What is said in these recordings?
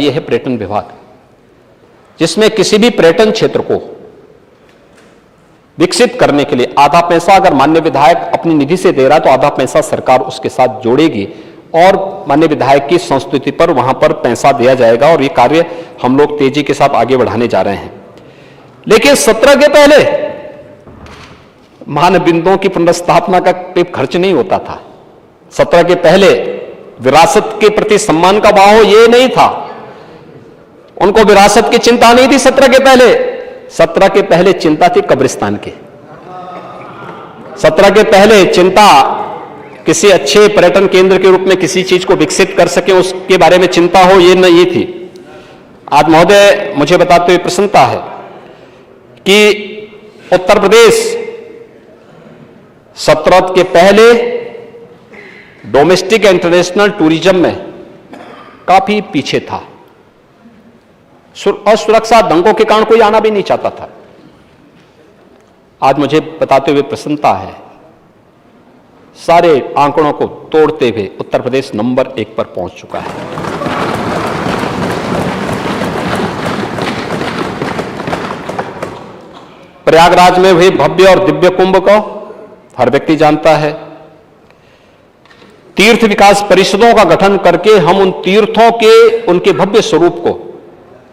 ये है पर्यटन विभाग, जिसमें किसी भी पर्यटन क्षेत्र को विकसित करने के लिए आधा पैसा अगर माननीय विधायक अपनी निधि से दे रहा है तो आधा पैसा सरकार उसके साथ जोड़ेगी और माननीय विधायक की संस्तुति पर वहां पर पैसा दिया जाएगा और ये कार्य हम लोग तेजी के साथ आगे बढ़ाने जा रहे हैं। लेकिन 17 के पहले मानबिंदुओं की पुनर्स्थापना का कोई खर्च नहीं होता था। 17 के पहले विरासत के प्रति सम्मान का भाव हो ये नहीं था, उनको विरासत की चिंता नहीं थी। 17 के पहले चिंता थी कब्रिस्तान की। 17 के पहले चिंता किसी अच्छे पर्यटन केंद्र के रूप में किसी चीज को विकसित कर सके उसके बारे में चिंता हो, ये नहीं थी। आज महोदय मुझे बताते हुए प्रसन्नता है कि उत्तर प्रदेश 17 के पहले डोमेस्टिक इंटरनेशनल टूरिज्म में काफी पीछे था। असुरक्षा दंगों के कारण कोई आना भी नहीं चाहता था। आज मुझे बताते हुए प्रसन्नता है, सारे आंकड़ों को तोड़ते हुए उत्तर प्रदेश नंबर 1 पर पहुंच चुका है। प्रयागराज में हुए भव्य और दिव्य कुंभ को हर व्यक्ति जानता है। तीर्थ विकास परिषदों का गठन करके हम उन तीर्थों के उनके भव्य स्वरूप को,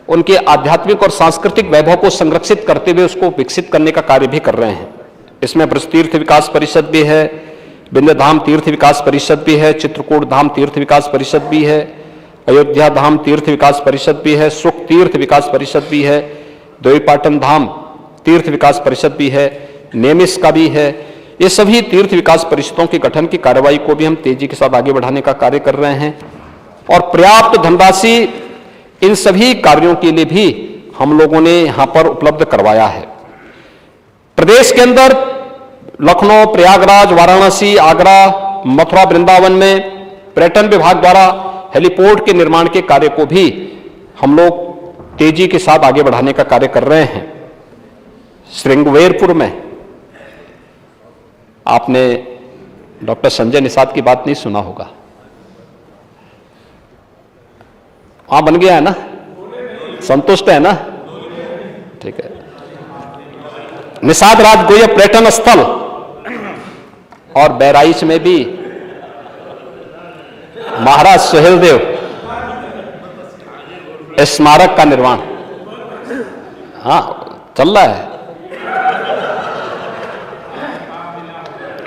उनके आध्यात्मिक और सांस्कृतिक वैभव को संरक्षित करते हुए उसको विकसित करने का कार्य भी कर रहे हैं। इसमें ब्रज तीर्थ विकास परिषद भी है, विंध्य धाम तीर्थ विकास परिषद भी है, चित्रकूट धाम तीर्थ विकास परिषद भी है, अयोध्या धाम तीर्थ विकास परिषद भी है, सुख तीर्थ विकास परिषद भी है, देवीपाटन धाम तीर्थ विकास परिषद भी है, नेमिस का भी है। ये सभी तीर्थ विकास परिषदों के गठन की कार्रवाई को भी हम तेजी के साथ आगे बढ़ाने का कार्य कर रहे हैं और पर्याप्त धनराशि इन सभी कार्यों के लिए भी हम लोगों ने यहां पर उपलब्ध करवाया है। प्रदेश के अंदर लखनऊ, प्रयागराज, वाराणसी, आगरा, मथुरा, वृंदावन में पर्यटन विभाग द्वारा हेलीपोर्ट के निर्माण के कार्य को भी हम लोग तेजी के साथ आगे बढ़ाने का कार्य कर रहे हैं। श्रृंगवेरपुर में आपने डॉक्टर संजय निषाद की बात नहीं सुना होगा, वहां बन गया है ना, संतुष्ट है ना? ठीक है। निषाद राजगोया पर्यटन स्थल और बहराइच में भी महाराज सुहेलदेव स्मारक का निर्माण चल रहा है।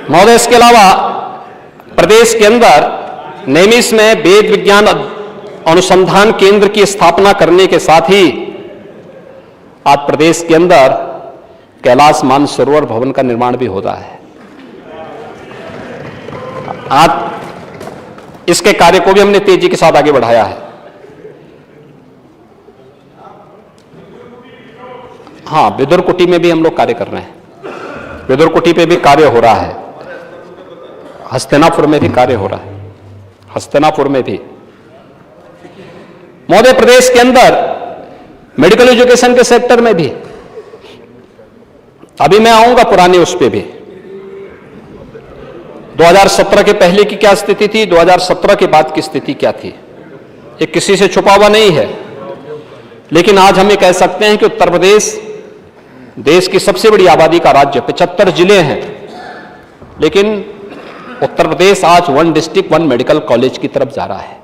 महोदय, इसके अलावा प्रदेश के अंदर नेमिस में वेद विज्ञान अनुसंधान केंद्र की स्थापना करने के साथ ही आज प्रदेश के अंदर कैलाश मानसरोवर भवन का निर्माण भी हो रहा है। आज इसके कार्य को भी हमने तेजी के साथ आगे बढ़ाया है। हाँ, विदुर कुटी में भी हम लोग कार्य कर रहे हैं। विदुर कुटी पे भी कार्य हो रहा है। हस्तिनापुर में भी कार्य हो रहा है। हस्तिनापुर में भी महोदय, प्रदेश के अंदर मेडिकल एजुकेशन के सेक्टर में भी अभी मैं आऊंगा पुराने उस पे भी। 2017 के पहले की क्या स्थिति थी, 2017 के बाद की स्थिति क्या थी, ये किसी से छुपा हुआ नहीं है। लेकिन आज हम ये कह सकते हैं कि उत्तर प्रदेश देश की सबसे बड़ी आबादी का राज्य, 75 जिले हैं, लेकिन उत्तर प्रदेश आज 1 डिस्ट्रिक्ट 1 मेडिकल कॉलेज की तरफ जा रहा है।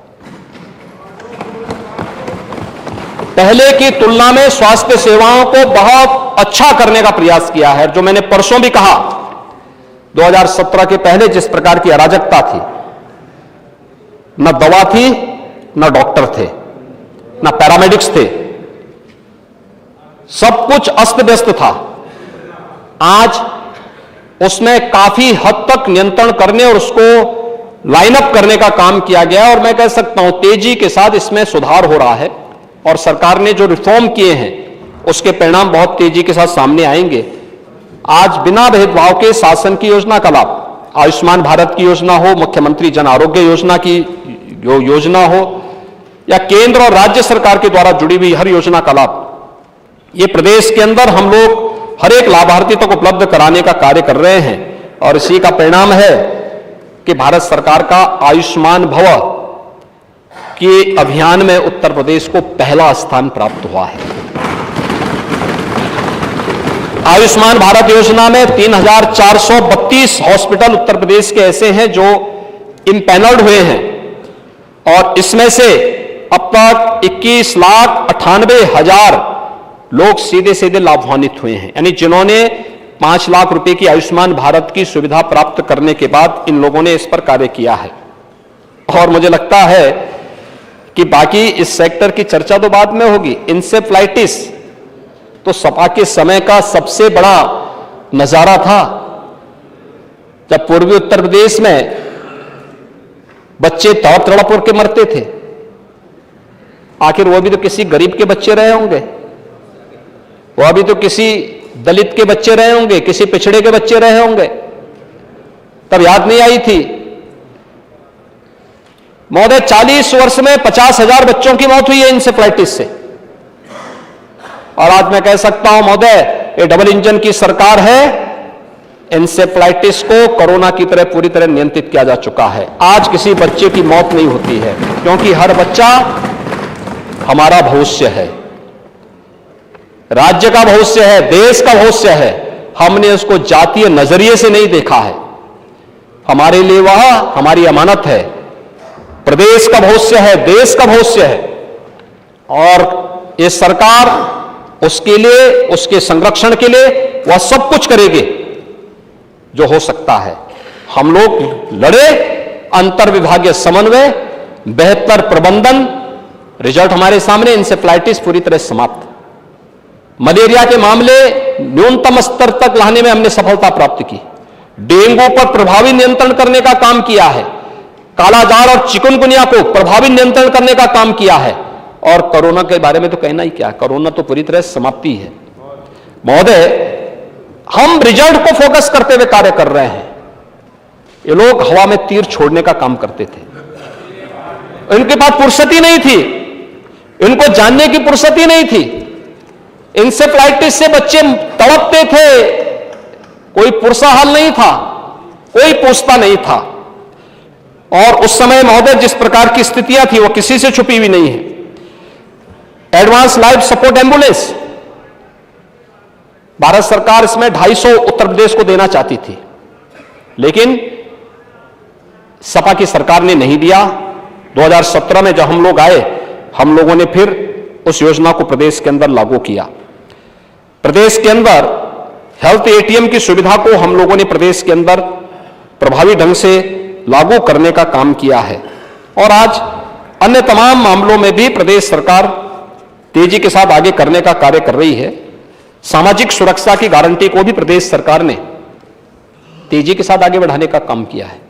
पहले की तुलना में स्वास्थ्य सेवाओं को बहुत अच्छा करने का प्रयास किया है। जो मैंने परसों भी कहा, 2017 के पहले जिस प्रकार की अराजकता थी, न दवा थी, न डॉक्टर थे, न पैरामेडिक्स थे, सब कुछ अस्त व्यस्त था। आज उसमें काफी हद तक नियंत्रण करने और उसको लाइन अप करने का काम किया गया और मैं कह सकता हूं तेजी के साथ इसमें सुधार हो रहा है और सरकार ने जो रिफॉर्म किए हैं उसके परिणाम बहुत तेजी के साथ सामने आएंगे। आज बिना भेदभाव के शासन की योजना का लाभ, आयुष्मान भारत की योजना हो, मुख्यमंत्री जन आरोग्य योजना की योजना हो या केंद्र और राज्य सरकार के द्वारा जुड़ी हुई हर योजना का लाभ, ये प्रदेश के अंदर हम लोग हर एक लाभार्थी तक उपलब्ध कराने का कार्य कर रहे हैं और इसी का परिणाम है कि भारत सरकार का आयुष्मान भव कि अभियान में उत्तर प्रदेश को पहला स्थान प्राप्त हुआ है। आयुष्मान भारत योजना में 3,432 हॉस्पिटल उत्तर प्रदेश के ऐसे हैं जो इम्पैनल्ड हुए हैं और इसमें से अब तक 21,98,000 लोग सीधे सीधे लाभान्वित हुए हैं, यानी जिन्होंने 5 लाख रुपए की आयुष्मान भारत की सुविधा प्राप्त करने के बाद इन लोगों ने इस पर कार्य किया है। और मुझे लगता है कि बाकी इस सेक्टर की चर्चा तो बाद में होगी। इंसेफ्लाइटिस तो सपा के समय का सबसे बड़ा नजारा था, जब पूर्वी उत्तर प्रदेश में बच्चे तड़प तड़प के मरते थे। आखिर वो भी तो किसी गरीब के बच्चे रहे होंगे, वह भी तो किसी दलित के बच्चे रहे होंगे, किसी पिछड़े के बच्चे रहे होंगे, तब याद नहीं आई थी। महोदय 40 वर्ष में 50,000 बच्चों की मौत हुई है इंसेफ्लाइटिस से। और आज मैं कह सकता हूं महोदय, ये डबल इंजन की सरकार है, इंसेफ्लाइटिस को कोरोना की तरह पूरी तरह नियंत्रित किया जा चुका है। आज किसी बच्चे की मौत नहीं होती है, क्योंकि हर बच्चा हमारा भविष्य है, राज्य का भविष्य है, देश का भविष्य है। हमने उसको जातीय नजरिए से नहीं देखा है। हमारे लिए वह हमारी अमानत है, प्रदेश का भविष्य है, देश का भविष्य है। और ये सरकार उसके लिए, उसके संरक्षण के लिए वह सब कुछ करेगी जो हो सकता है। हम लोग लड़े, अंतर विभागीय समन्वय, बेहतर प्रबंधन, रिजल्ट हमारे सामने। इंसेफ्लाइटिस पूरी तरह समाप्त। मलेरिया के मामले न्यूनतम स्तर तक लाने में हमने सफलता प्राप्त की। डेंगू पर प्रभावी नियंत्रण करने का काम किया है। कालाजार और चिकनगुनिया को प्रभावी नियंत्रण करने का काम किया है। और कोरोना के बारे में तो कहना ही क्या, कोरोना तो पूरी तरह समाप्ति है। महोदय, हम रिजल्ट को फोकस करते हुए कार्य कर रहे हैं। ये लोग हवा में तीर छोड़ने का काम करते थे, इनके पास फुर्सत ही नहीं थी, इनको जानने की फुर्सत ही नहीं थी। इंसेफ्लाइटिस से बच्चे तड़पते थे, कोई पुरसा हाल नहीं था, कोई पूछता नहीं था। और उस समय महोदय जिस प्रकार की स्थितियां थी वो किसी से छुपी हुई नहीं है। Advance life support ambulance, Bharat सरकार इसमें 250 उत्तर प्रदेश को देना चाहती थी, लेकिन सपा की सरकार ने नहीं दिया। 2017 में जब हम लोग आए, हम लोगों ने फिर उस योजना को प्रदेश के अंदर लागू किया। प्रदेश के अंदर हेल्थ एटीएम की सुविधा को हम लोगों ने प्रदेश के अंदर प्रभावी ढंग से लागू करने का काम किया है। और आज अन्य तमाम मामलों में भी प्रदेश सरकार तेजी के साथ आगे करने का कार्य कर रही है। सामाजिक सुरक्षा की गारंटी को भी प्रदेश सरकार ने तेजी के साथ आगे बढ़ाने का काम किया है।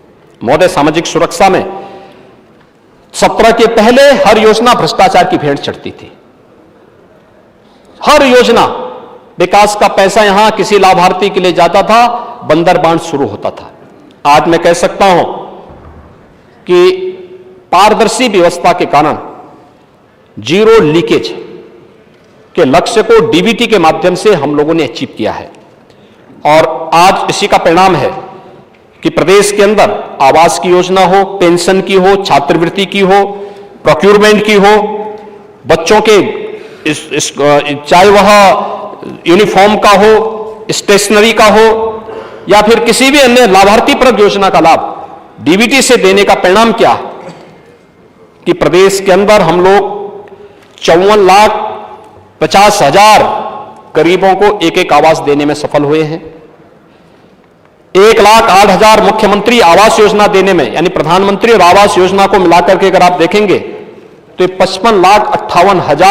महोदय, सामाजिक सुरक्षा में 17 के पहले हर योजना भ्रष्टाचार की भेंट चढ़ती थी। हर योजना, विकास का पैसा यहां किसी लाभार्थी के लिए जाता था, बंदर बांट शुरू होता था। आज मैं कह सकता हूं कि पारदर्शी व्यवस्था के कारण जीरो लीकेज के लक्ष्य को डीबीटी के माध्यम से हम लोगों ने अचीव किया है। और आज इसी का परिणाम है कि प्रदेश के अंदर आवास की योजना हो, पेंशन की हो, छात्रवृत्ति की हो, प्रोक्यूरमेंट की हो, बच्चों के चाहे वह यूनिफॉर्म का हो, स्टेशनरी का हो, या फिर किसी भी अन्य लाभार्थी परक योजना का लाभ डीबीटी से देने का परिणाम क्या कि प्रदेश के अंदर हम लोग 54,50,000 गरीबों को एक एक आवास देने में सफल हुए हैं। 1,08,000 मुख्यमंत्री आवास योजना देने में, यानी प्रधानमंत्री और आवास योजना को मिलाकर के अगर आप देखेंगे तो 55,58,000